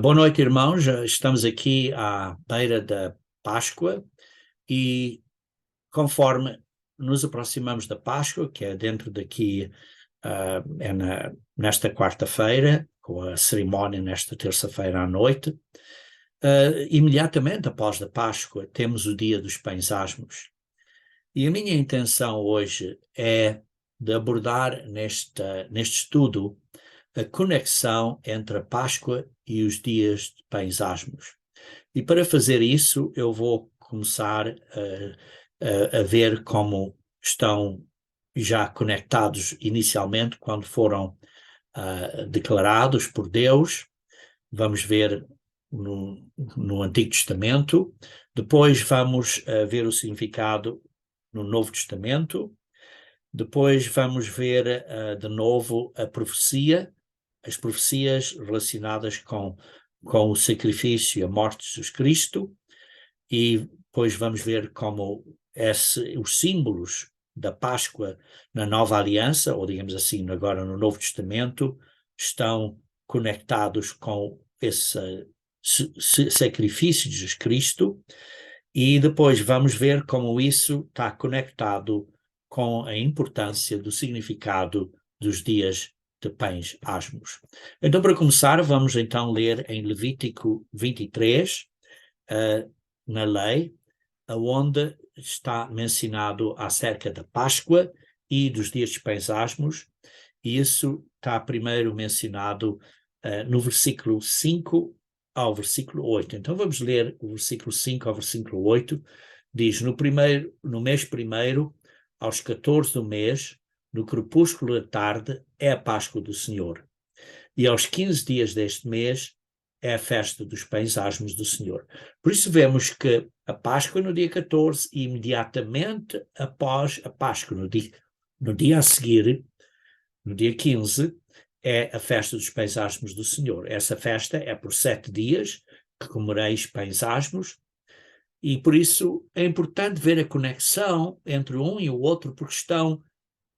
Boa noite, irmãos. Já estamos aqui à beira da Páscoa e, conforme nos aproximamos da Páscoa, que é dentro daqui, nesta quarta-feira, com a cerimónia nesta terça-feira à noite, imediatamente após a Páscoa, temos o Dia dos Pães Asmos. E a minha intenção hoje é de abordar neste estudo a conexão entre a Páscoa e os dias de Pães Asmos. E para fazer isso, eu vou começar a ver como estão já conectados inicialmente, quando foram declarados por Deus. Vamos ver no Antigo Testamento. Depois vamos ver o significado no Novo Testamento. Depois vamos ver de novo a profecia, as profecias relacionadas com o sacrifício e a morte de Jesus Cristo, e depois vamos ver como os símbolos da Páscoa na Nova Aliança, ou digamos assim, agora no Novo Testamento, estão conectados com esse sacrifício de Jesus Cristo, e depois vamos ver como isso está conectado com a importância do significado dos dias de Pães Asmos. Então, para começar, vamos então ler em Levítico 23, na lei, onde está mencionado acerca da Páscoa e dos dias de Pães Asmos, e isso está primeiro mencionado no versículo 5 ao versículo 8. Então vamos ler o versículo 5 ao versículo 8. Diz: no mês primeiro, aos 14 do mês, no crepúsculo da tarde, é a Páscoa do Senhor. E aos 15 dias deste mês é a festa dos Pães Asmos do Senhor. Por isso vemos que a Páscoa no dia 14 e imediatamente após a Páscoa, no dia a seguir, no dia 15, é a festa dos Pães Asmos do Senhor. Essa festa é por 7 dias, que comereis pães asmos, e por isso é importante ver a conexão entre um e o outro, porque estão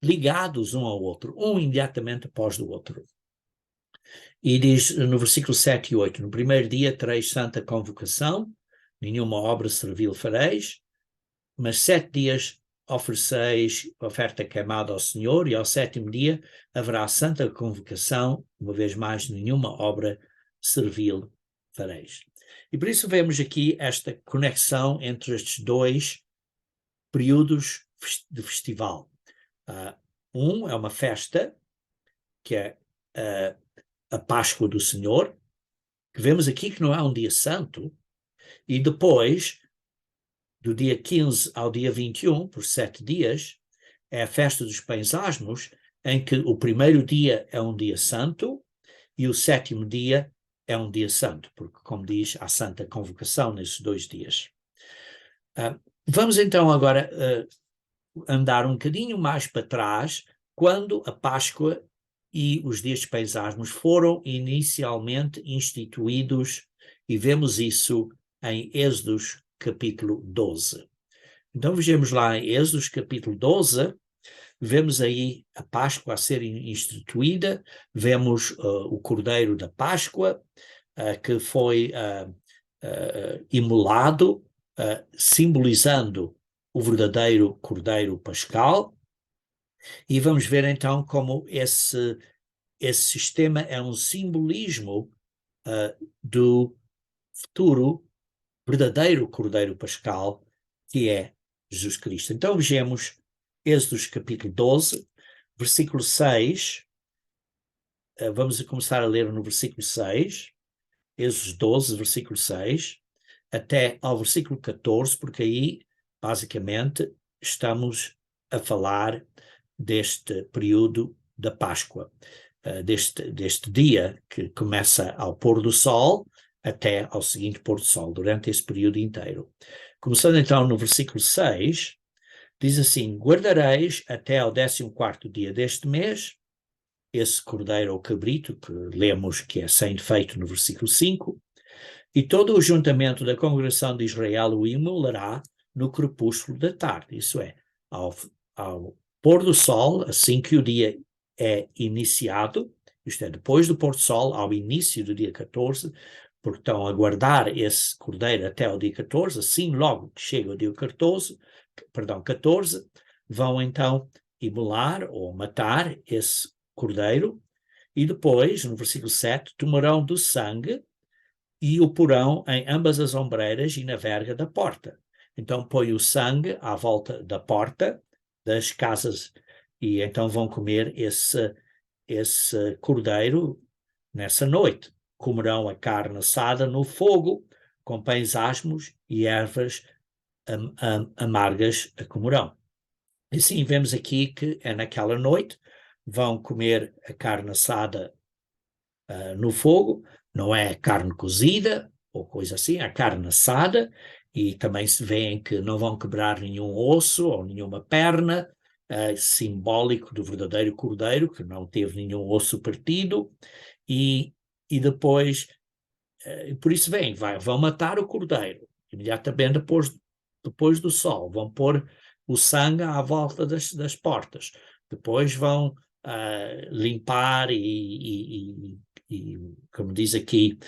ligados um ao outro, um imediatamente após o outro. E diz no versículo 7 e 8, no primeiro dia tereis santa convocação, nenhuma obra servil fareis, mas 7 dias ofereceis oferta queimada ao Senhor, e ao 7º dia haverá santa convocação, uma vez mais nenhuma obra servil fareis. E por isso vemos aqui esta conexão entre estes dois períodos de festival. Um é uma festa, que é a Páscoa do Senhor, que vemos aqui que não é um dia santo, e depois, do dia 15 ao dia 21, por 7 dias, é a festa dos Pães Asmos, em que o primeiro dia é um dia santo e o 7º dia é um dia santo, porque, como diz, há santa convocação nesses 2 dias. Vamos então agora andar um bocadinho mais para trás, quando a Páscoa e os dias de Pães Asmos foram inicialmente instituídos, e vemos isso em Êxodos capítulo 12. Então vejamos lá em Êxodos capítulo 12, vemos aí a Páscoa a ser instituída, vemos o Cordeiro da Páscoa, que foi imolado, simbolizando o verdadeiro Cordeiro Pascal, e vamos ver então como esse sistema é um simbolismo do futuro verdadeiro Cordeiro Pascal, que é Jesus Cristo. Então vejamos Êxodos capítulo 12, versículo 6, vamos começar a ler no versículo 6, Êxodos 12, versículo 6, até ao versículo 14, porque aí, basicamente, estamos a falar deste período da Páscoa, deste dia que começa ao pôr do sol até ao seguinte pôr do sol, durante esse período inteiro. Começando então no versículo 6, diz assim: guardareis até ao 14º dia deste mês esse cordeiro ou cabrito, que lemos que é sem defeito no versículo 5, e todo o juntamento da congregação de Israel o imolará no crepúsculo da tarde, isso é, ao pôr do sol, assim que o dia é iniciado, isto é, depois do pôr do sol, ao início do dia 14, porque estão a guardar esse cordeiro até o dia 14, assim logo que chega o dia 14, vão então imolar ou matar esse cordeiro, e depois, no versículo 7, tomarão do sangue e o porão em ambas as ombreiras e na verga da porta. Então põe o sangue à volta da porta das casas, e então vão comer esse cordeiro nessa noite. Comerão a carne assada no fogo, com pães asmos e ervas amargas a comerão. E sim, vemos aqui que é naquela noite, vão comer a carne assada no fogo, não é carne cozida ou coisa assim, é carne assada, e também se vêem que não vão quebrar nenhum osso ou nenhuma perna, simbólico do verdadeiro cordeiro, que não teve nenhum osso partido, e depois, por isso vão matar o cordeiro, imediatamente depois do sol, vão pôr o sangue à volta das portas, depois vão limpar e, como diz aqui,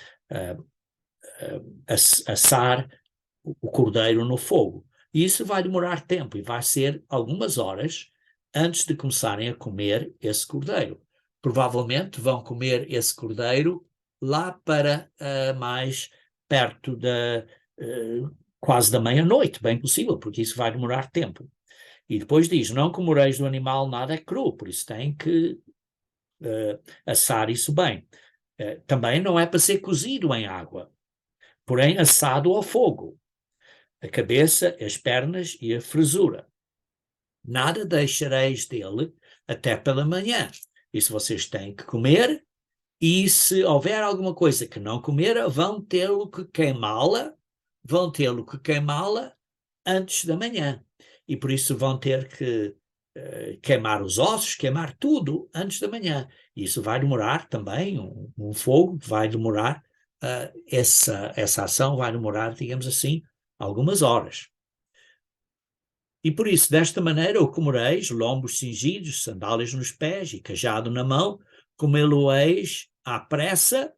assar o cordeiro no fogo. E isso vai demorar tempo e vai ser algumas horas antes de começarem a comer esse cordeiro. Provavelmente vão comer esse cordeiro lá para mais perto da quase da meia-noite, bem possível, porque isso vai demorar tempo. E depois diz, não comereis do animal nada cru, por isso tem que assar isso bem. Também não é para ser cozido em água, porém assado ao fogo. A cabeça, as pernas e a fresura. Nada deixareis dele até pela manhã. Isso vocês têm que comer, e se houver alguma coisa que não comer, vão tê-lo que queimá-la antes da manhã. E por isso vão ter que queimar os ossos, queimar tudo antes da manhã. Isso vai demorar também, um fogo vai demorar, essa ação vai demorar, digamos assim, algumas horas. E por isso, desta maneira, o comereis, lombos cingidos, sandálias nos pés e cajado na mão, comê-lo-eis à pressa.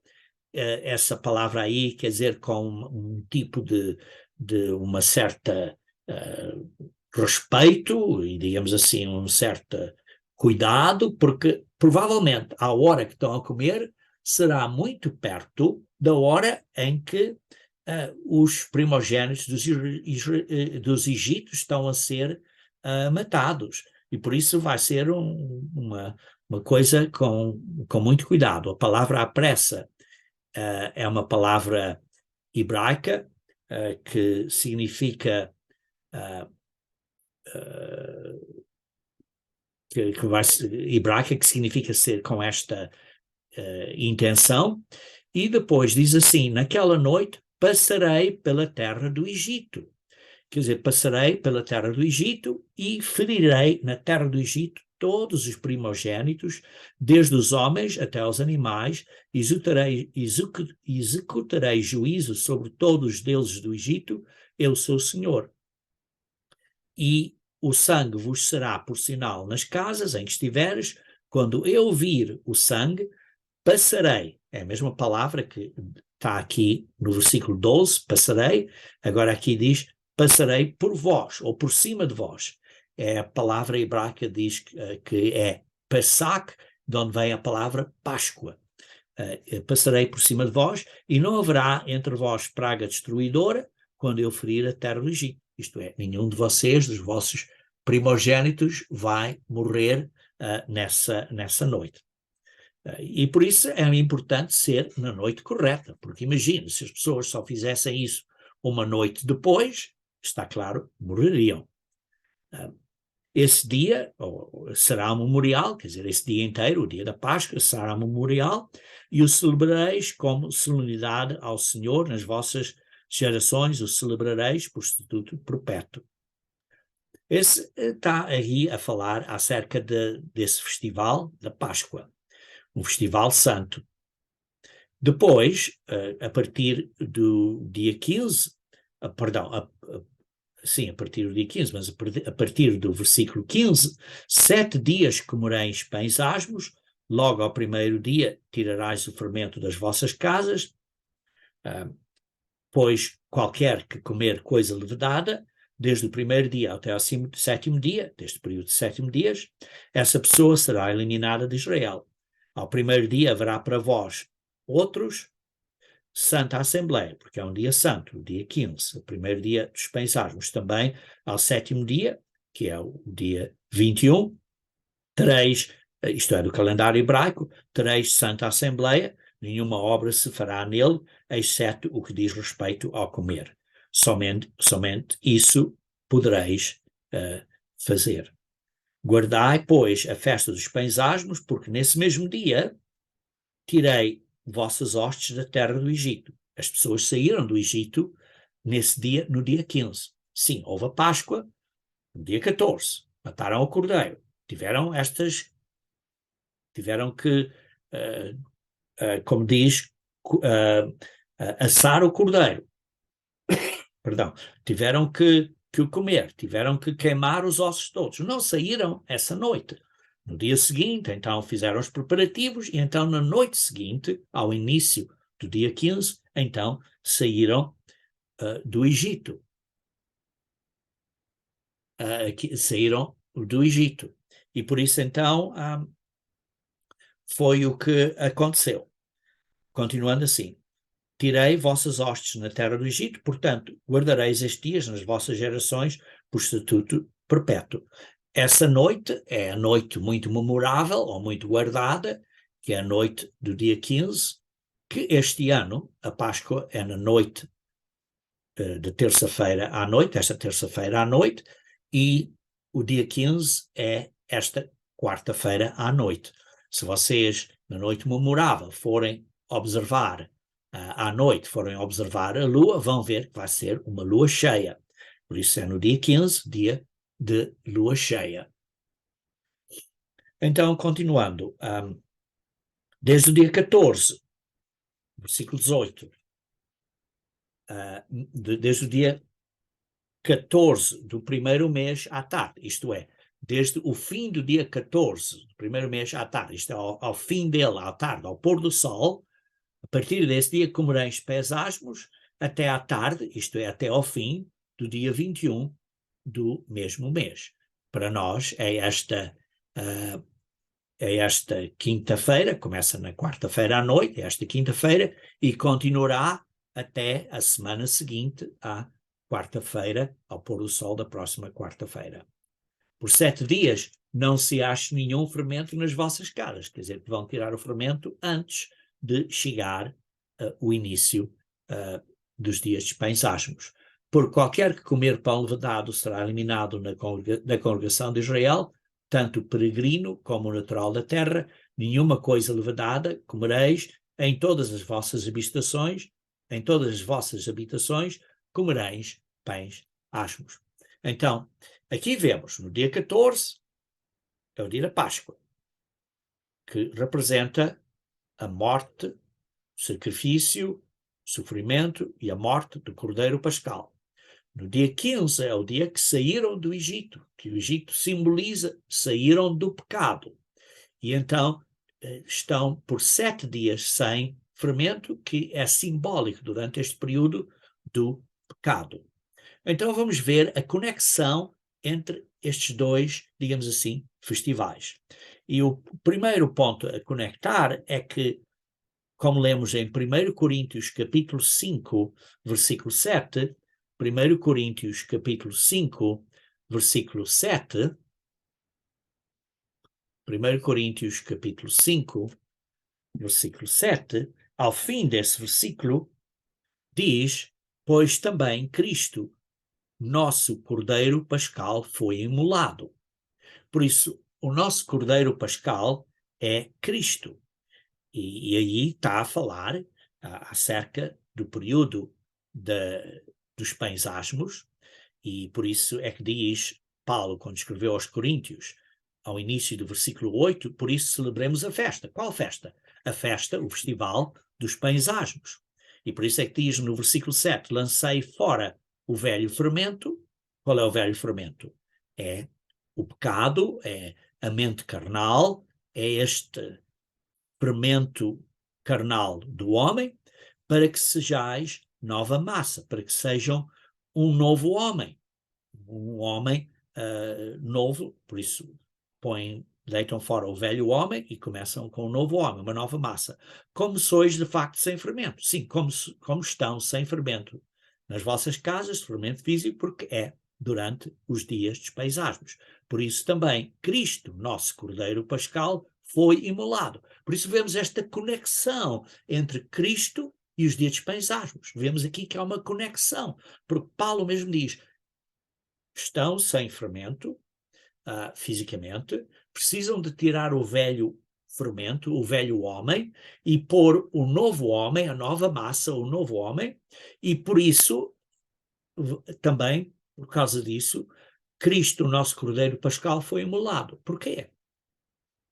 Essa palavra aí quer dizer com um tipo de uma certa respeito e, digamos assim, um certo cuidado, porque provavelmente a hora que estão a comer será muito perto da hora em que os primogênitos dos Egípcios estão a ser matados. E por isso vai ser uma coisa com muito cuidado. A palavra apressa é uma palavra hebraica que significa hebraica, que significa ser com esta intenção, e depois diz assim, naquela noite passarei pela terra do Egito. Quer dizer, passarei pela terra do Egito e ferirei na terra do Egito todos os primogênitos, desde os homens até os animais, executarei juízo sobre todos os deuses do Egito, eu sou o Senhor. E o sangue vos será por sinal nas casas em que estiveres, quando eu vir o sangue, passarei, é a mesma palavra que está aqui no versículo 12, passarei, agora aqui diz, passarei por vós, ou por cima de vós. É a palavra hebraica diz que é Pesach, de onde vem a palavra Páscoa. Passarei por cima de vós, e não haverá entre vós praga destruidora, quando eu ferir a terra do Egito. Isto é, nenhum de vocês, dos vossos primogênitos, vai morrer nessa noite. E por isso é importante ser na noite correta, porque imagina, se as pessoas só fizessem isso uma noite depois, está claro, morreriam. Esse dia será um memorial, quer dizer, esse dia inteiro, o dia da Páscoa, será um memorial, e o celebrareis como solenidade ao Senhor nas vossas gerações, o celebrareis por estatuto perpétuo. Esse está aí a falar acerca desse festival da Páscoa, um festival santo. Depois, a partir do dia 15, sim, a partir do dia 15, mas a partir do versículo 15, 7 dias comereis pães asmos, logo ao primeiro dia tirarás o fermento das vossas casas, pois qualquer que comer coisa levedada, desde o primeiro dia até ao sétimo dia, deste período de 7 dias, essa pessoa será eliminada de Israel. Ao primeiro dia haverá para vós outros Santa Assembleia, porque é um dia santo, o dia 15, o primeiro dia dos Pensarmos. Também ao 7º dia, que é o dia 21, tereis, isto é do calendário hebraico, tereis Santa Assembleia, nenhuma obra se fará nele, exceto o que diz respeito ao comer. Somente isso podereis fazer. Guardai, pois, a festa dos Pães Asmos, porque nesse mesmo dia tirei vossas hostes da terra do Egito. As pessoas saíram do Egito nesse dia, no dia 15. Sim, houve a Páscoa no dia 14. Mataram o cordeiro. Tiveram que, como diz, assar o cordeiro. Perdão. Tiveram que o comer. Tiveram que queimar os ossos todos. Não saíram essa noite. No dia seguinte, então, fizeram os preparativos e então, na noite seguinte, ao início do dia 15, então, saíram do Egito. Saíram do Egito. E por isso, então, foi o que aconteceu. Continuando assim. Tirei vossas hostes na terra do Egito, portanto, guardareis estes dias nas vossas gerações por estatuto perpétuo. Essa noite é a noite muito memorável, ou muito guardada, que é a noite do dia 15, que este ano, a Páscoa é na noite de terça-feira à noite, esta terça-feira à noite, e o dia 15 é esta quarta-feira à noite. Se vocês, na noite memorável, forem observar à noite, forem observar a lua, vão ver que vai ser uma lua cheia. Por isso é no dia 15, dia de lua cheia. Então, continuando, desde o dia 14, versículo 18, desde o dia 14 do primeiro mês à tarde, isto é, desde o fim do dia 14 do primeiro mês à tarde, isto é, ao fim dele, à tarde, ao pôr do sol, a partir desse dia comereis pés asmos até à tarde, isto é, até ao fim do dia 21 do mesmo mês. Para nós é esta quinta-feira, começa na quarta-feira à noite, é esta quinta-feira, e continuará até a semana seguinte, à quarta-feira, ao pôr do sol da próxima quarta-feira. Por 7 dias não se ache nenhum fermento nas vossas casas, quer dizer, que vão tirar o fermento antes de chegar o início dos dias de pães asmos. Por qualquer que comer pão levedado será eliminado da congregação de Israel, tanto o peregrino como o natural da terra, nenhuma coisa levedada comereis em todas as vossas habitações, comereis pães asmos. Então, aqui vemos, no dia 14, é o dia da Páscoa, que representa a morte, o sacrifício, o sofrimento e a morte do Cordeiro Pascal. No dia 15 é o dia que saíram do Egito, que o Egito simboliza, saíram do pecado. E então estão por 7 dias sem fermento, que é simbólico durante este período do pecado. Então vamos ver a conexão entre estes dois, digamos assim, festivais. E o primeiro ponto a conectar é que, como lemos em 1 Coríntios capítulo 5, versículo 7, 1 Coríntios capítulo 5, versículo 7, 1 Coríntios capítulo 5, versículo 7, ao fim desse versículo, diz, pois também Cristo, nosso Cordeiro Pascal, foi imolado. Por isso, o nosso Cordeiro Pascal é Cristo. E aí está a falar acerca do período dos pães asmos, e por isso é que diz Paulo, quando escreveu aos Coríntios, ao início do versículo 8, por isso celebremos a festa. Qual festa? A festa, o festival dos pães asmos. E por isso é que diz no versículo 7, lancei fora o velho fermento. Qual é o velho fermento? É o pecado, é a mente carnal, é este fermento carnal do homem, para que sejais nova massa, para que sejam um novo homem, um homem novo, por isso deitam fora o velho homem e começam com um novo homem, uma nova massa. Como sois de facto sem fermento? Sim, como estão sem fermento nas vossas casas, fermento físico, porque é durante os dias dos paisagos. Por isso também Cristo, nosso Cordeiro Pascal, foi imolado. Por isso vemos esta conexão entre Cristo e os dias dos paisagos. Vemos aqui que há uma conexão, porque Paulo mesmo diz, estão sem fermento, fisicamente, precisam de tirar o velho fermento, o velho homem, e pôr o novo homem, a nova massa, o novo homem, e por isso, também, por causa disso, Cristo, o nosso Cordeiro Pascal, foi imolado. Porquê?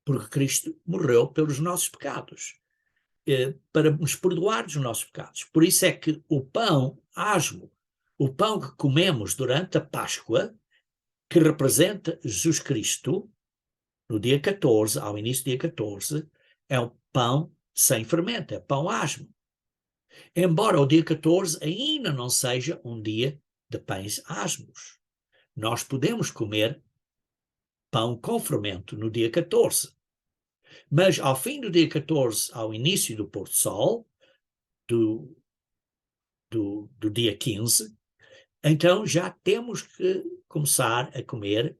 Porque Cristo morreu pelos nossos pecados, para nos perdoar dos nossos pecados. Por isso é que o pão asmo, o pão que comemos durante a Páscoa, que representa Jesus Cristo, no dia 14, ao início do dia 14, é um pão sem fermento, é pão asmo. Embora o dia 14 ainda não seja um dia de pães asmos. Nós podemos comer pão com fermento no dia 14. Mas ao fim do dia 14, ao início do pôr do sol, do dia 15, então já temos que começar a comer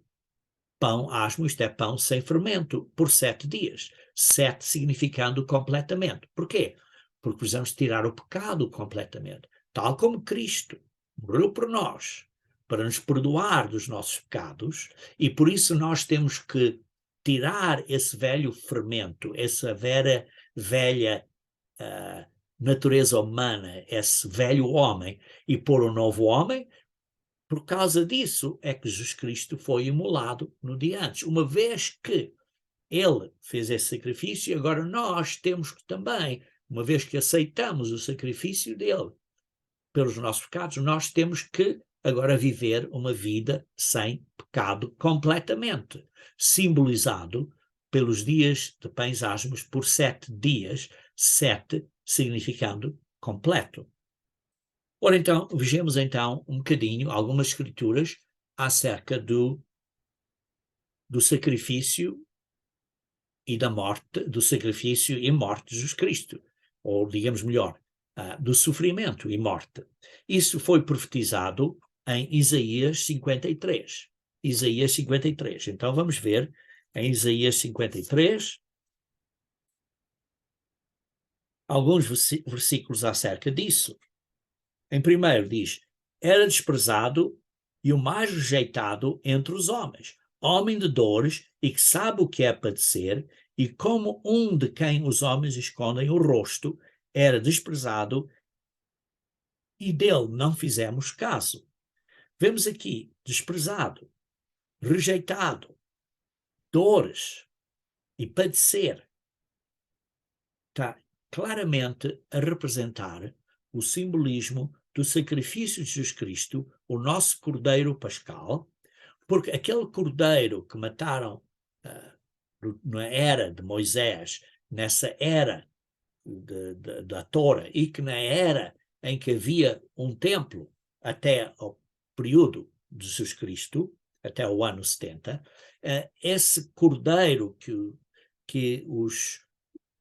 pão asmo, isto é, pão sem fermento, por 7 dias. 7 significando completamente. Porquê? Porque precisamos tirar o pecado completamente. Tal como Cristo morreu por nós, para nos perdoar dos nossos pecados, e por isso nós temos que tirar esse velho fermento, essa velha natureza humana, esse velho homem, e pôr um novo homem. Por causa disso é que Jesus Cristo foi imolado no dia antes. Uma vez que ele fez esse sacrifício, agora nós temos que também, uma vez que aceitamos o sacrifício dele pelos nossos pecados, nós temos que agora viver uma vida sem pecado completamente, simbolizado pelos dias de pães asmos por 7 dias, 7 significando completo. Ora então, vejamos então um bocadinho algumas escrituras acerca do sacrifício e da morte, do sacrifício e morte de Jesus Cristo, ou digamos melhor, do sofrimento e morte. Isso foi profetizado em Isaías 53. Isaías 53. Então vamos ver em Isaías 53 alguns versículos acerca disso. Em primeiro diz, era desprezado e o mais rejeitado entre os homens, homem de dores e que sabe o que é padecer, e como um de quem os homens escondem o rosto, era desprezado e dele não fizemos caso. Vemos aqui desprezado, rejeitado, dores e padecer. Está claramente a representar o simbolismo do sacrifício de Jesus Cristo, o nosso Cordeiro Pascal, porque aquele Cordeiro que mataram na era de Moisés, nessa era da Tora, e que na era em que havia um templo até ao período de Jesus Cristo, até o ano 70, esse Cordeiro que os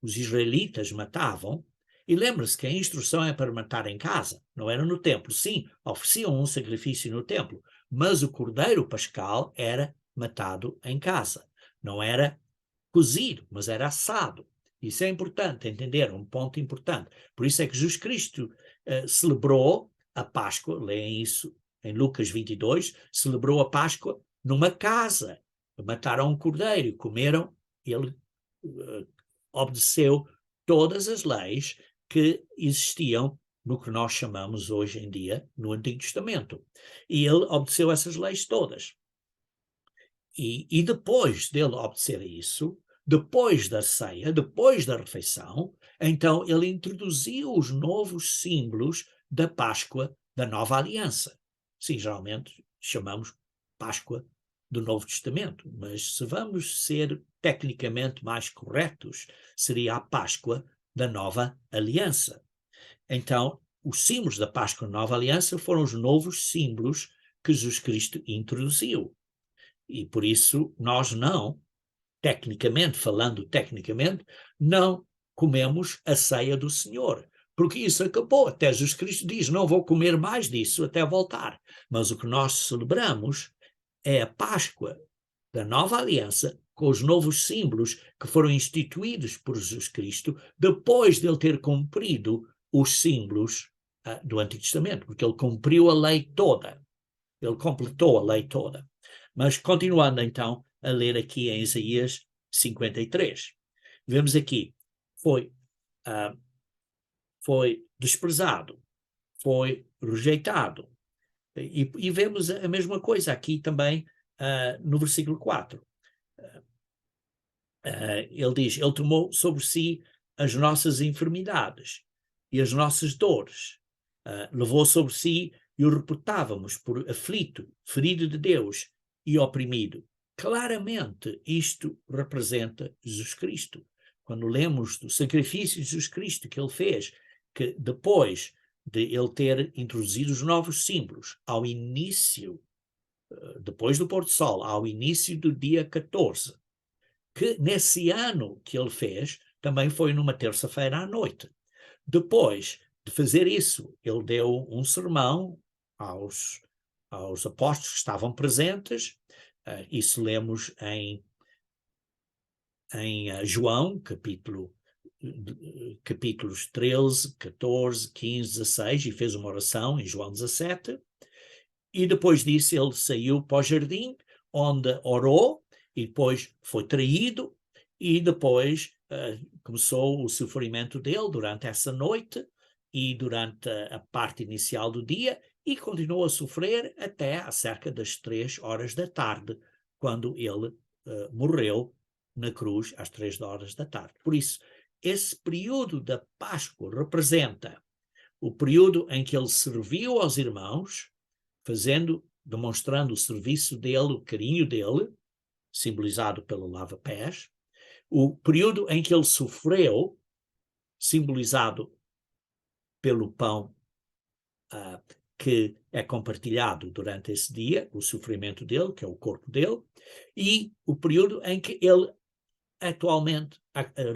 israelitas matavam, e lembre-se que a instrução é para matar em casa, não era no templo. Sim, ofereciam um sacrifício no templo, mas o Cordeiro Pascal era matado em casa. Não era cozido, mas era assado. Isso é importante entender, um ponto importante. Por isso é que Jesus Cristo celebrou a Páscoa, leem isso em Lucas 22, celebrou a Páscoa numa casa. Mataram um cordeiro, comeram, ele obedeceu todas as leis que existiam no que nós chamamos hoje em dia no Antigo Testamento. E ele obedeceu essas leis todas. E depois dele obedecer a isso, depois da ceia, depois da refeição, então ele introduziu os novos símbolos da Páscoa da Nova Aliança. Sim, geralmente chamamos Páscoa do Novo Testamento, mas se vamos ser tecnicamente mais corretos, seria a Páscoa da Nova Aliança. Então, os símbolos da Páscoa da Nova Aliança foram os novos símbolos que Jesus Cristo introduziu. E por isso nós não, tecnicamente, não comemos a ceia do Senhor. Porque isso acabou. Até Jesus Cristo diz, não vou comer mais disso até voltar. Mas o que nós celebramos é a Páscoa da Nova Aliança, com os novos símbolos que foram instituídos por Jesus Cristo, depois de ele ter cumprido os símbolos do Antigo Testamento, porque ele cumpriu a lei toda. Ele completou a lei toda. Mas continuando então a ler aqui em Isaías 53. Vemos aqui, foi desprezado, foi rejeitado. E vemos a mesma coisa aqui também no versículo 4. Ele diz, ele tomou sobre si as nossas enfermidades e as nossas dores. Levou sobre si e o reportávamos por aflito, ferido de Deus e oprimido. Claramente isto representa Jesus Cristo. Quando lemos do sacrifício de Jesus Cristo que ele fez, que depois de ele ter introduzido os novos símbolos, ao início, depois do pôr do sol, ao início do dia 14, que nesse ano que ele fez, também foi numa terça-feira à noite. Depois de fazer isso, ele deu um sermão aos apóstolos que estavam presentes. Isso lemos em João, capítulos 13, 14, 15, 16, e fez uma oração em João 17. E depois disso ele saiu para o jardim, onde orou, e depois foi traído, e depois começou o sofrimento dele durante essa noite e durante a parte inicial do dia, e continuou a sofrer até a cerca das 3 horas da tarde, quando ele morreu na cruz às 3 horas da tarde. Por isso, esse período da Páscoa representa o período em que ele serviu aos irmãos, demonstrando o serviço dele, o carinho dele, simbolizado pelo lava-pés, o período em que ele sofreu, simbolizado pelo pão que é compartilhado durante esse dia, o sofrimento dele, que é o corpo dele, e o período em que ele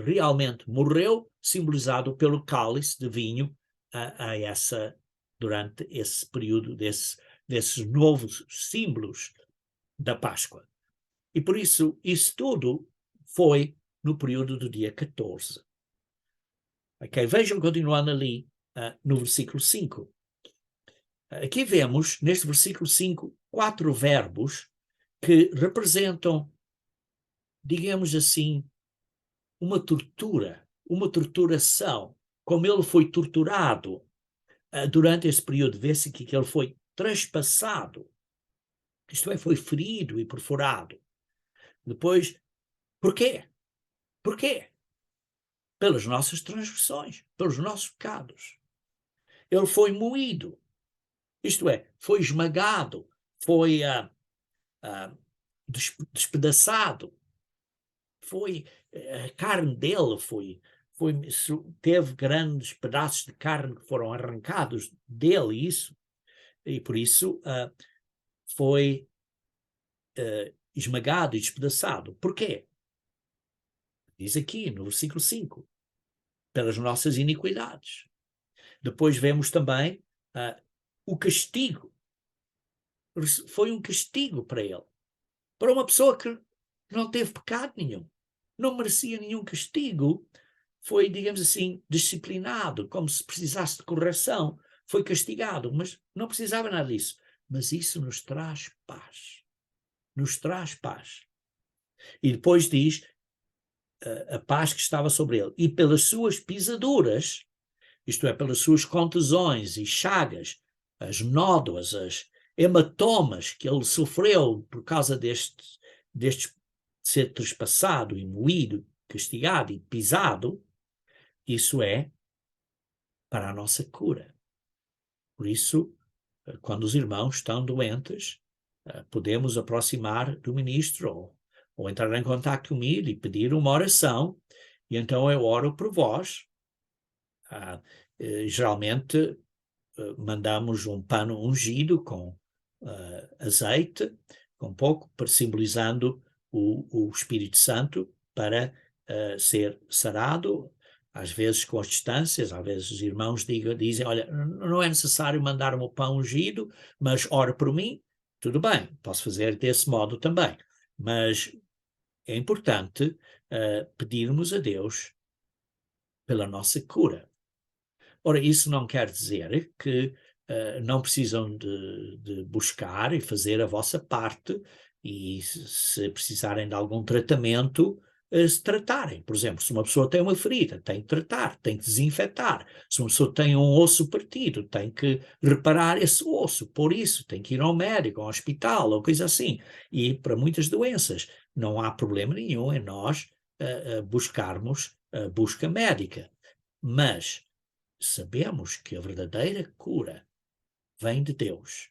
realmente morreu, simbolizado pelo cálice de vinho durante esse período desses novos símbolos da Páscoa. E por isso tudo foi no período do dia 14. Ok, vejam continuando ali no versículo 5. Aqui vemos, neste versículo 5, 4 verbos que representam, digamos assim, uma tortura, uma torturação, como ele foi torturado durante esse período. Vê-se aqui que ele foi traspassado, isto é, foi ferido e perfurado. Depois, porquê? Porquê? Pelas nossas transgressões, pelos nossos pecados. Ele foi moído, isto é, foi esmagado, foi despedaçado, a carne dele teve grandes pedaços de carne que foram arrancados dele, e por isso foi esmagado e despedaçado. Porquê? Diz aqui no versículo 5, pelas nossas iniquidades. Depois vemos também o castigo. Foi um castigo para ele. Para uma pessoa que não teve pecado nenhum, não merecia nenhum castigo, foi, digamos assim, disciplinado, como se precisasse de correção, foi castigado, mas não precisava nada disso. Mas isso nos traz paz. Nos traz paz. E depois diz a paz que estava sobre ele. E pelas suas pisaduras, isto é, pelas suas contusões e chagas, as nódoas, as hematomas que ele sofreu por causa deste ser trespassado e moído, castigado e pisado, isso é para a nossa cura. Por isso, quando os irmãos estão doentes, podemos aproximar do ministro ou entrar em contato comigo e pedir uma oração, e então eu oro por vós. Geralmente mandamos um pano ungido com azeite, com pouco, simbolizando o Espírito Santo para ser sarado, às vezes com as distâncias, às vezes os irmãos dizem, olha, não é necessário mandar-me o pão ungido, mas ore por mim, tudo bem, posso fazer desse modo também, mas é importante pedirmos a Deus pela nossa cura. Ora, isso não quer dizer que não precisam de buscar e fazer a vossa parte, e se precisarem de algum tratamento, se tratarem. Por exemplo, se uma pessoa tem uma ferida, tem que tratar, tem que desinfetar. Se uma pessoa tem um osso partido, tem que reparar esse osso. Por isso, tem que ir ao médico, ao hospital, ou coisa assim. E para muitas doenças, não há problema nenhum em nós buscarmos a busca médica. Mas sabemos que a verdadeira cura vem de Deus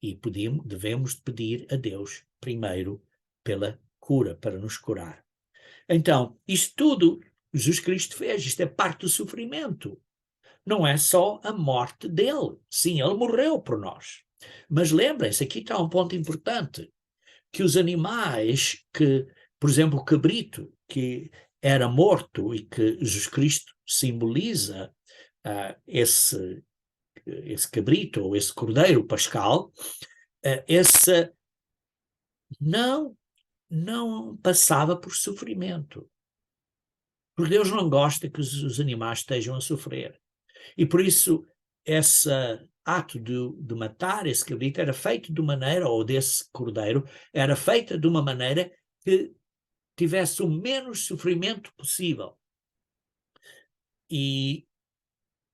e devemos pedir a Deus primeiro pela cura, para nos curar. Então, isto tudo Jesus Cristo fez, isto é parte do sofrimento. Não é só a morte dele. Sim, ele morreu por nós. Mas lembrem-se, aqui está um ponto importante, que os animais que, por exemplo, o cabrito, que era morto e que Jesus Cristo simboliza esse cabrito ou esse cordeiro pascal, esse não passava por sofrimento. Porque Deus não gosta que os animais estejam a sofrer. E por isso esse ato de matar esse cabrito era feito de maneira, ou desse cordeiro, era feita de uma maneira que tivesse o menos sofrimento possível.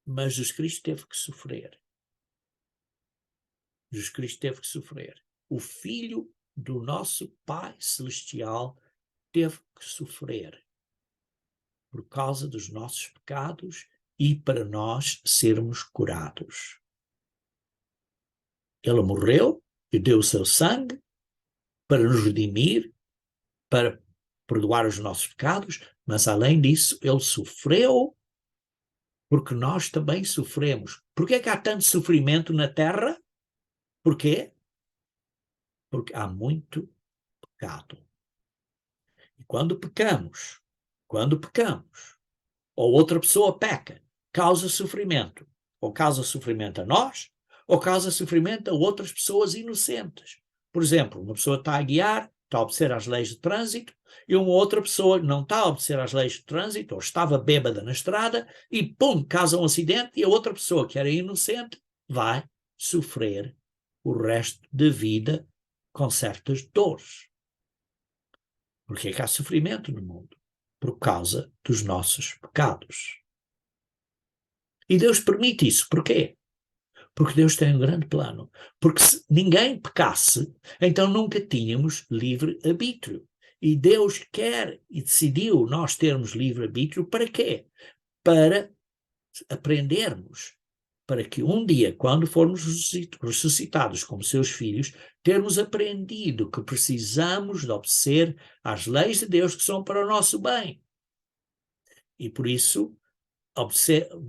Mas Jesus Cristo teve que sofrer. Jesus Cristo teve que sofrer. O Filho do nosso Pai Celestial teve que sofrer por causa dos nossos pecados e para nós sermos curados. Ele morreu e deu o seu sangue para nos redimir, para perdoar os nossos pecados, mas além disso, ele sofreu porque nós também sofremos. Por que é que há tanto sofrimento na Terra? Por quê? Porque há muito pecado. E quando pecamos, ou outra pessoa peca, causa sofrimento. Ou causa sofrimento a nós, ou causa sofrimento a outras pessoas inocentes. Por exemplo, uma pessoa está a guiar, está a obedecer às leis de trânsito, e uma outra pessoa não está a obedecer às leis de trânsito, ou estava bêbada na estrada, e pum, causa um acidente, e a outra pessoa que era inocente vai sofrer o resto da vida com certas dores. Porque é que há sofrimento no mundo? Por causa dos nossos pecados. E Deus permite isso. Porquê? Porque Deus tem um grande plano. Porque se ninguém pecasse, então nunca tínhamos livre-arbítrio. E Deus quer e decidiu nós termos livre-arbítrio para quê? Para aprendermos. Para que um dia, quando formos ressuscitados como seus filhos, termos aprendido que precisamos de obedecer às leis de Deus que são para o nosso bem. E por isso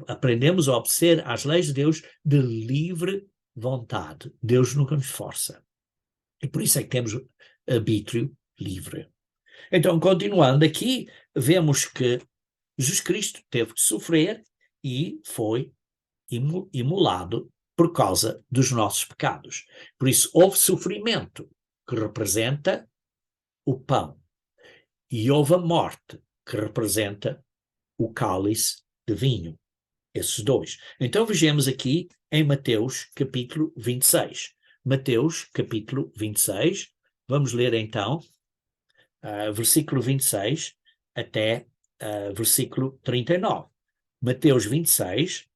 aprendemos a obedecer às leis de Deus de livre vontade. Deus nunca nos força. E por isso é que temos arbítrio livre. Então, continuando aqui, vemos que Jesus Cristo teve que sofrer e foi imolado por causa dos nossos pecados. Por isso, houve sofrimento, que representa o pão, e houve a morte, que representa o cálice de vinho. Esses dois. Então vejamos aqui em Mateus capítulo 26. Mateus capítulo 26. Vamos ler então versículo 26 até versículo 39. Mateus 26,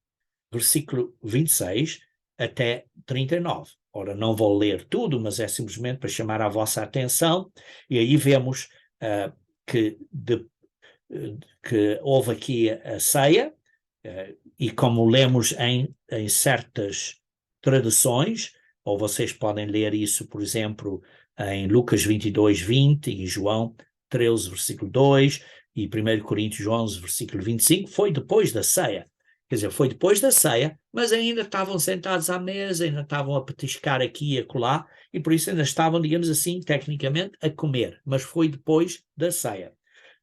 versículo 26 até 39. Ora, não vou ler tudo, mas é simplesmente para chamar a vossa atenção. E aí vemos que houve aqui a ceia, e como lemos em certas traduções, ou vocês podem ler isso, por exemplo, em Lucas 22:20 e João 13, versículo 2, e 1 Coríntios 11, versículo 25, foi depois da ceia. Quer dizer, foi depois da ceia, mas ainda estavam sentados à mesa, ainda estavam a petiscar aqui e acolá, e por isso ainda estavam, digamos assim, tecnicamente, a comer. Mas foi depois da ceia.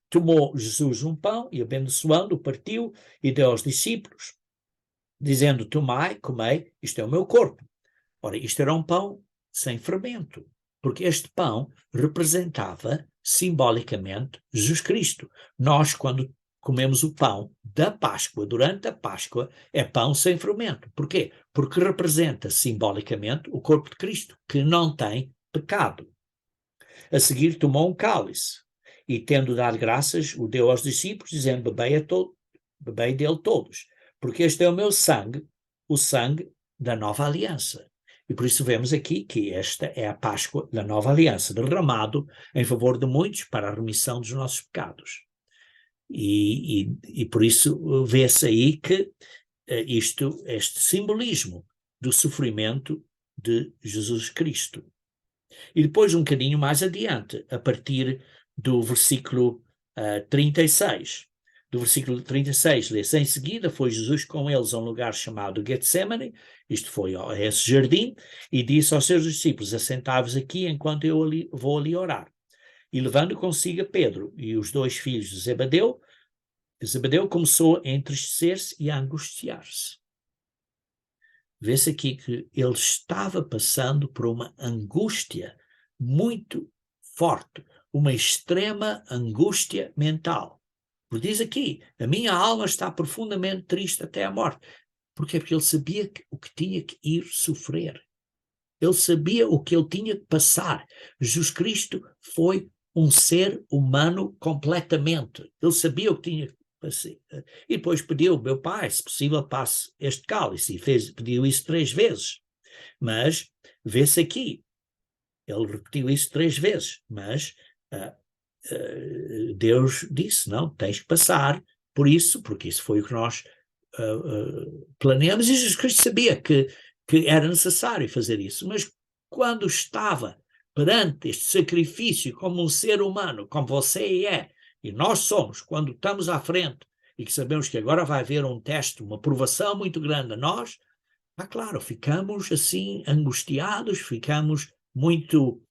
Tomou Jesus um pão e, abençoando, partiu e deu aos discípulos, dizendo: tomai, comei, isto é o meu corpo. Ora, isto era um pão sem fermento, porque este pão representava simbolicamente Jesus Cristo. Nós, quando comemos o pão da Páscoa, durante a Páscoa, é pão sem fermento. Porquê? Porque representa simbolicamente o corpo de Cristo, que não tem pecado. A seguir tomou um cálice e, tendo dado graças, o deu aos discípulos, dizendo: bebei dele todos, porque este é o meu sangue, o sangue da nova aliança. E por isso vemos aqui que esta é a Páscoa da nova aliança, derramado em favor de muitos para a remissão dos nossos pecados. E por isso vê-se aí que este simbolismo do sofrimento de Jesus Cristo. E depois, um bocadinho mais adiante, a partir do versículo 36. Do versículo 36, lê-se: em seguida foi Jesus com eles a um lugar chamado Getsemane, isto foi a esse jardim, e disse aos seus discípulos: assentai-vos aqui enquanto eu vou ali orar. E levando consigo a Pedro e os dois filhos de Zebedeu começou a entristecer-se e a angustiar-se. Vê-se aqui que ele estava passando por uma angústia muito forte, uma extrema angústia mental. Porque diz aqui: a minha alma está profundamente triste até a morte. Porquê? Porque ele sabia o que tinha que ir sofrer. Ele sabia o que ele tinha que passar. Jesus Cristo foi um ser humano completamente. Ele sabia o que tinha que passar. E depois pediu: meu pai, se possível, passe este cálice. E pediu isso 3 vezes. Mas vê-se aqui, ele repetiu isso 3 vezes, mas Deus disse: não, tens que passar por isso, porque isso foi o que nós planeamos, e Jesus Cristo sabia que era necessário fazer isso, mas quando estava perante este sacrifício como um ser humano, como você é, e nós somos, quando estamos à frente e que sabemos que agora vai haver um teste, uma provação muito grande a nós, claro, ficamos assim angustiados, ficamos muito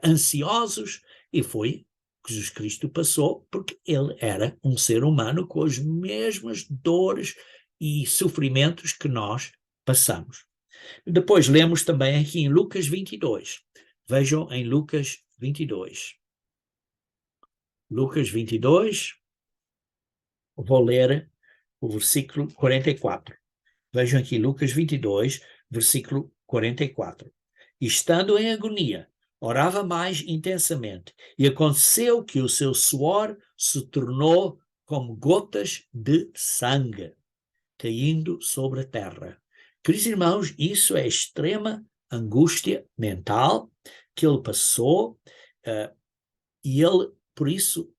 ansiosos, e foi que Jesus Cristo passou, porque ele era um ser humano com as mesmas dores e sofrimentos que nós passamos. Depois lemos também aqui em Lucas 22. Vejam em Lucas 22. Lucas 22, vou ler o versículo 44. Vejam aqui Lucas 22, versículo 44. E estando em agonia, orava mais intensamente, e aconteceu que o seu suor se tornou como gotas de sangue, caindo sobre a terra. Queridos irmãos, isso é extrema angústia mental que ele passou, e ele, por isso,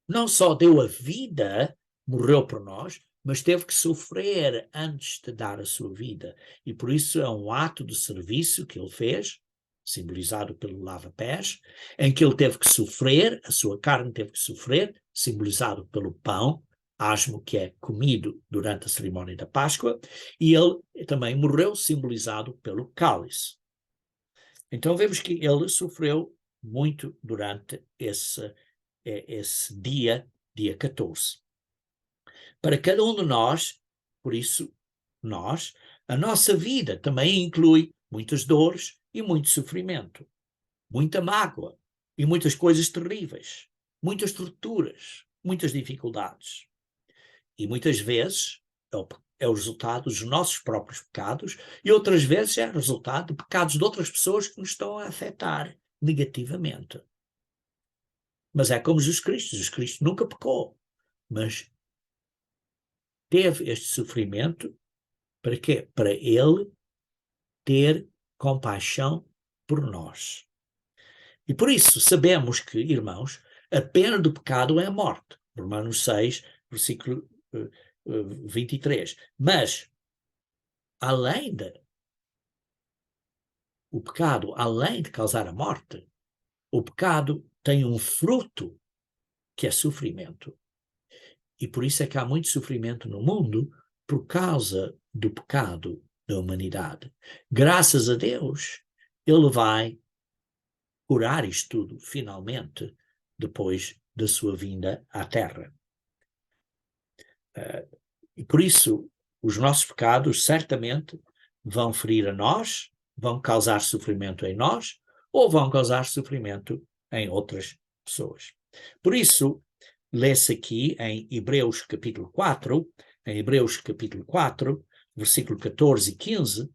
não só deu a vida, morreu por nós, mas teve que sofrer antes de dar a sua vida. E por isso é um ato de serviço que ele fez, simbolizado pelo lava-pés, em que ele teve que sofrer, a sua carne teve que sofrer, simbolizado pelo pão, asmo que é comido durante a cerimónia da Páscoa, e ele também morreu, simbolizado pelo cálice. Então vemos que ele sofreu muito durante esse dia 14. Para cada um de nós, por isso, a nossa vida também inclui muitas dores e muito sofrimento, muita mágoa e muitas coisas terríveis, muitas torturas, muitas dificuldades. E muitas vezes é o resultado dos nossos próprios pecados, e outras vezes é o resultado de pecados de outras pessoas que nos estão a afetar negativamente. Mas é como Jesus Cristo nunca pecou, mas teve este sofrimento para quê? Para ele ter compaixão por nós. E por isso sabemos que, irmãos, a pena do pecado é a morte. Romanos 6, versículo 23. Mas, o pecado, além de causar a morte, o pecado tem um fruto que é sofrimento. E por isso é que há muito sofrimento no mundo por causa do pecado da humanidade. Graças a Deus, Ele vai curar isto tudo, finalmente, depois da sua vinda à Terra. E por isso, os nossos pecados certamente vão ferir a nós, vão causar sofrimento em nós, ou vão causar sofrimento em outras pessoas. Por isso, lê-se aqui em Hebreus capítulo 4, versículo 14 e 15,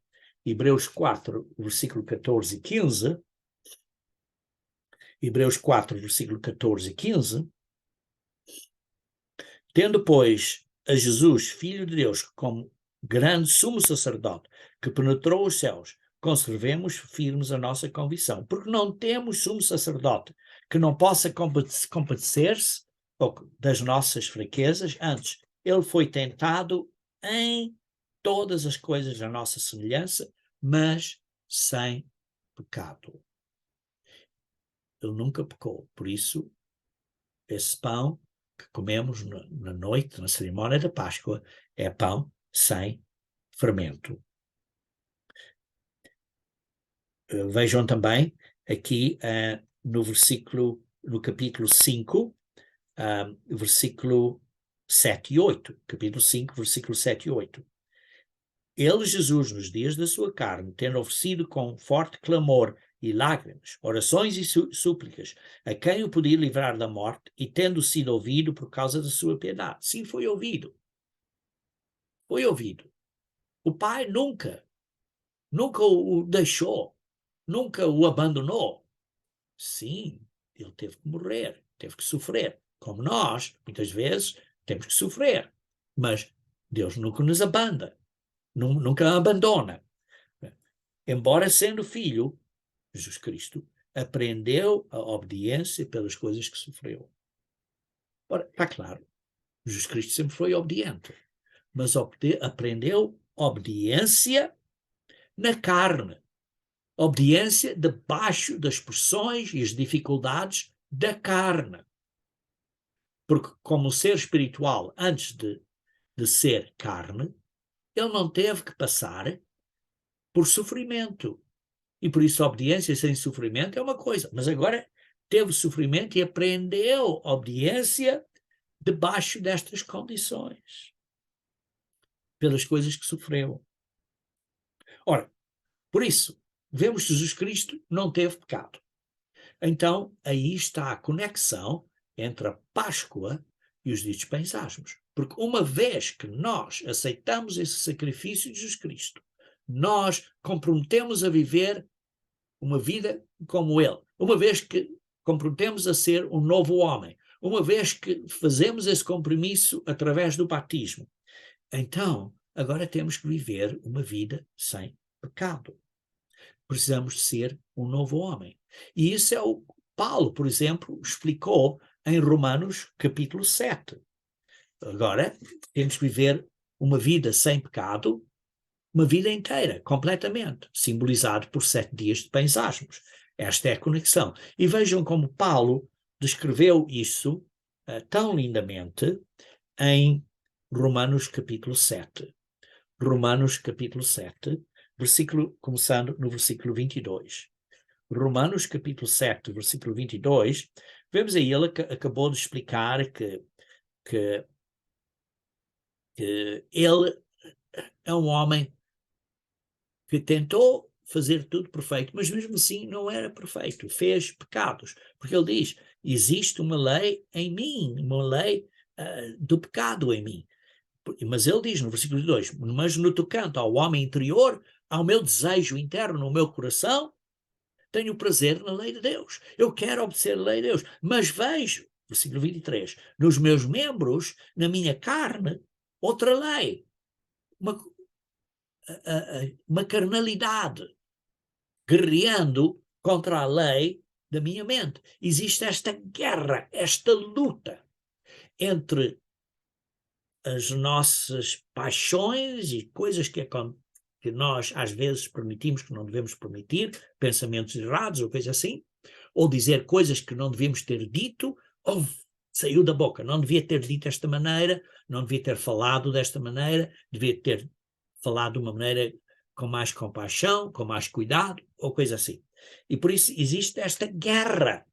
Hebreus 4, versículo 14 e 15, Hebreus 4, versículo 14 e 15, tendo, pois, a Jesus, Filho de Deus, como grande sumo sacerdote, que penetrou os céus, conservemos firmes a nossa convicção, porque não temos sumo sacerdote que não possa compadecer-se das nossas fraquezas, antes, ele foi tentado em todas as coisas da nossa semelhança, mas sem pecado. Ele nunca pecou, por isso, esse pão que comemos na noite, na cerimónia da Páscoa, é pão sem fermento. Vejam também aqui no capítulo 5, versículo 7 e 8. Capítulo 5, versículo 7 e 8. Ele, Jesus, nos dias da sua carne, tendo oferecido com forte clamor e lágrimas, orações e súplicas, a quem o podia livrar da morte, e tendo sido ouvido por causa da sua piedade. Sim, foi ouvido. Foi ouvido. O Pai nunca o deixou, nunca o abandonou. Sim, ele teve que morrer, teve que sofrer. Como nós, muitas vezes, temos que sofrer. Mas Deus nunca nos nunca abandona. Embora sendo filho, Jesus Cristo aprendeu a obediência pelas coisas que sofreu. Ora, está claro, Jesus Cristo sempre foi obediente, mas aprendeu obediência na carne, obediência debaixo das pressões e as dificuldades da carne. Porque como ser espiritual, antes de ser carne, ele não teve que passar por sofrimento. E por isso a obediência sem sofrimento é uma coisa, mas agora teve sofrimento e aprendeu obediência debaixo destas condições, pelas coisas que sofreu. Ora, por isso, vemos que Jesus Cristo não teve pecado. Então, aí está a conexão entre a Páscoa e os ditos pensásimos. Porque uma vez que nós aceitamos esse sacrifício de Jesus Cristo, nós comprometemos a viver uma vida como ele. Uma vez que comprometemos a ser um novo homem, uma vez que fazemos esse compromisso através do batismo, então agora temos que viver uma vida sem pecado. Precisamos de ser um novo homem. E isso é o que Paulo, por exemplo, explicou em Romanos capítulo 7. Agora temos que viver uma vida sem pecado, uma vida inteira, completamente, simbolizado por 7 dias de pensásimos. Esta é a conexão. E vejam como Paulo descreveu isso tão lindamente em Romanos capítulo 7. Romanos capítulo 7, começando no versículo 22. Romanos capítulo 7, versículo 22, vemos aí, ele acabou de explicar que ele é um homem que tentou fazer tudo perfeito, mas mesmo assim não era perfeito, fez pecados, porque ele diz, existe uma lei em mim, uma lei do pecado em mim. Mas ele diz no versículo 2, mas no tocante ao homem interior, ao meu desejo interno, no meu coração, tenho prazer na lei de Deus. Eu quero obedecer a lei de Deus, mas vejo, versículo 23, nos meus membros, na minha carne, outra lei, uma carnalidade, guerreando contra a lei da minha mente. Existe esta guerra, esta luta entre as nossas paixões e coisas que nós às vezes permitimos que não devemos permitir, pensamentos errados ou coisa assim, ou dizer coisas que não devemos ter dito, ou Saiu da boca. Não devia ter dito desta maneira, não devia ter falado desta maneira, devia ter falado de uma maneira com mais compaixão, com mais cuidado, ou coisa assim. E por isso existe esta guerra.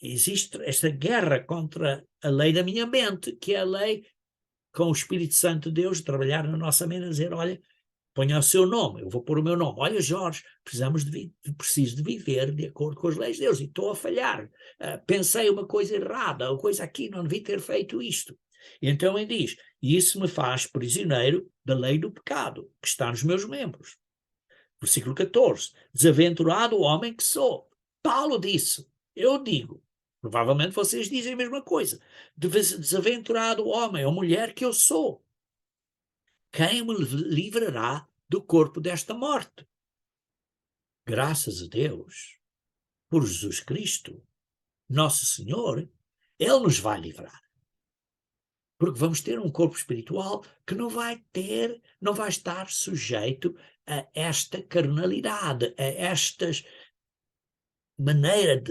Existe esta guerra contra a lei da minha mente, que é a lei com o Espírito Santo de Deus trabalhar na nossa mente, a dizer, olha, ponha o seu nome, eu vou pôr o meu nome. Olha, Jorge, preciso de viver de acordo com as leis de Deus e estou a falhar. Pensei uma coisa errada, uma coisa aqui, não devia ter feito isto. E então ele diz, e isso me faz prisioneiro da lei do pecado, que está nos meus membros. Versículo 14, desaventurado o homem que sou. Paulo disse, eu digo, provavelmente vocês dizem a mesma coisa, desaventurado o homem ou mulher que eu sou. Quem me livrará do corpo desta morte? Graças a Deus, por Jesus Cristo, nosso Senhor, Ele nos vai livrar. Porque vamos ter um corpo espiritual que não vai estar sujeito a esta carnalidade, a estas maneira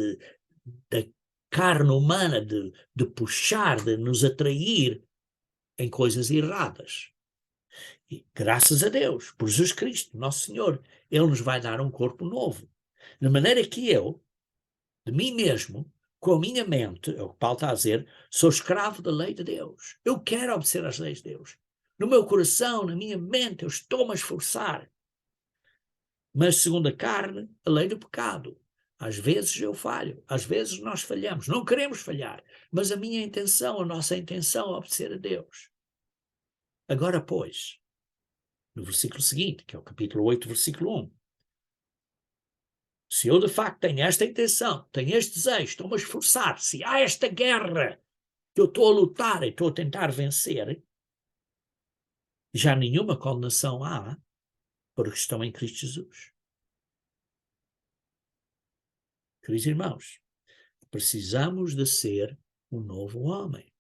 da carne humana de puxar, de nos atrair em coisas erradas. E, graças a Deus, por Jesus Cristo, nosso Senhor, Ele nos vai dar um corpo novo. De maneira que eu, de mim mesmo, com a minha mente, é o que Paulo está a dizer, sou escravo da lei de Deus. Eu quero obedecer às leis de Deus. No meu coração, na minha mente, eu estou-me a esforçar. Mas, segundo a carne, a lei do pecado. Às vezes eu falho, às vezes nós falhamos. Não queremos falhar, mas a minha intenção, a nossa intenção é obedecer a Deus. Agora, pois, no versículo seguinte, que é o capítulo 8, versículo 1. Se eu de facto tenho esta intenção, tenho este desejo, estou-me a esforçar, se há esta guerra que eu estou a lutar e estou a tentar vencer, já nenhuma condenação há para os que estão em Cristo Jesus. Queridos irmãos, precisamos de ser um novo homem.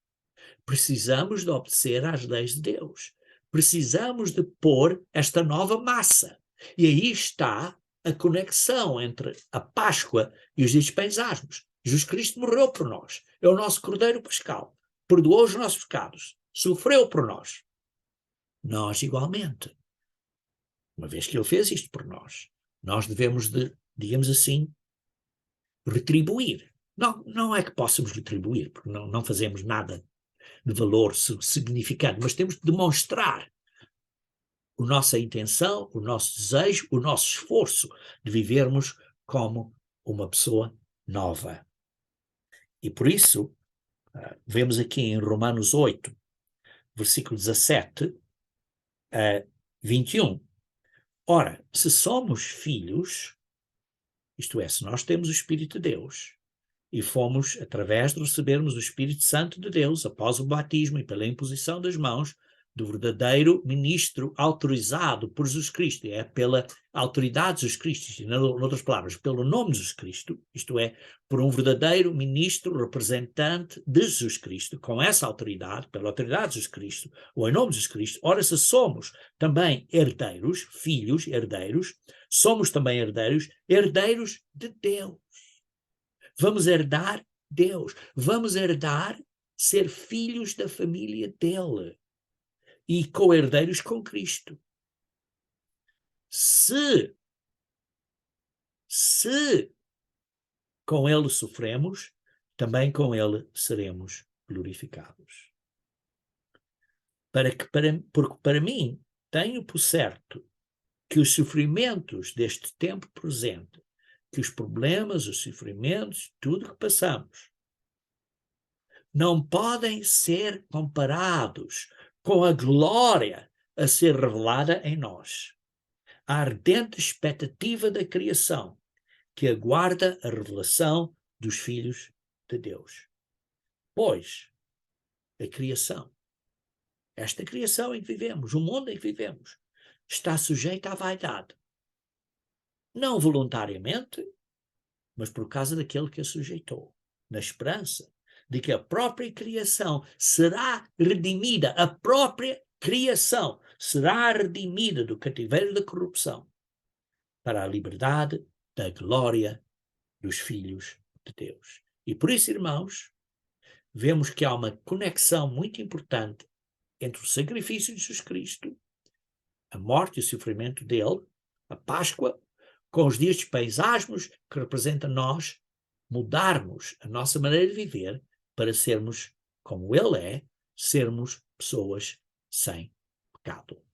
Precisamos de obedecer às leis de Deus. Precisamos de pôr esta nova massa. E aí está a conexão entre a Páscoa e os dias pensásimos. Jesus Cristo morreu por nós. É o nosso Cordeiro Pascal. Perdoou os nossos pecados. Sofreu por nós. Nós igualmente. Uma vez que Ele fez isto por nós, nós devemos de, digamos assim, retribuir. Não é que possamos retribuir, porque não fazemos nada de valor significante, mas temos de demonstrar a nossa intenção, o nosso desejo, o nosso esforço de vivermos como uma pessoa nova. E por isso, vemos aqui em Romanos 8, versículo 17 a 21. Ora, se somos filhos, isto é, se nós temos o Espírito de Deus, e fomos, através de recebermos o Espírito Santo de Deus, após o batismo e pela imposição das mãos, do verdadeiro ministro autorizado por Jesus Cristo, é pela autoridade de Jesus Cristo, em outras palavras, pelo nome de Jesus Cristo, isto é, por um verdadeiro ministro representante de Jesus Cristo, com essa autoridade, pela autoridade de Jesus Cristo, ou em nome de Jesus Cristo. Ora, se somos também herdeiros, filhos, herdeiros, somos também herdeiros de Deus. Vamos herdar Deus, vamos herdar ser filhos da família dele e co-herdeiros com Cristo. Se com ele sofremos, também com ele seremos glorificados. Porque para mim, tenho por certo que os sofrimentos deste tempo presente, que os problemas, os sofrimentos, tudo que passamos, não podem ser comparados com a glória a ser revelada em nós. A ardente expectativa da criação que aguarda a revelação dos filhos de Deus. Pois, a criação, esta criação em que vivemos, o mundo em que vivemos, está sujeita à vaidade. Não voluntariamente, mas por causa daquele que a sujeitou, na esperança de que a própria criação será redimida, a própria criação será redimida do cativeiro da corrupção para a liberdade da glória dos filhos de Deus. E por isso, irmãos, vemos que há uma conexão muito importante entre o sacrifício de Jesus Cristo, a morte e o sofrimento dele, a Páscoa, com os dias de pães asmos, que representa nós mudarmos a nossa maneira de viver para sermos como ele é, sermos pessoas sem pecado.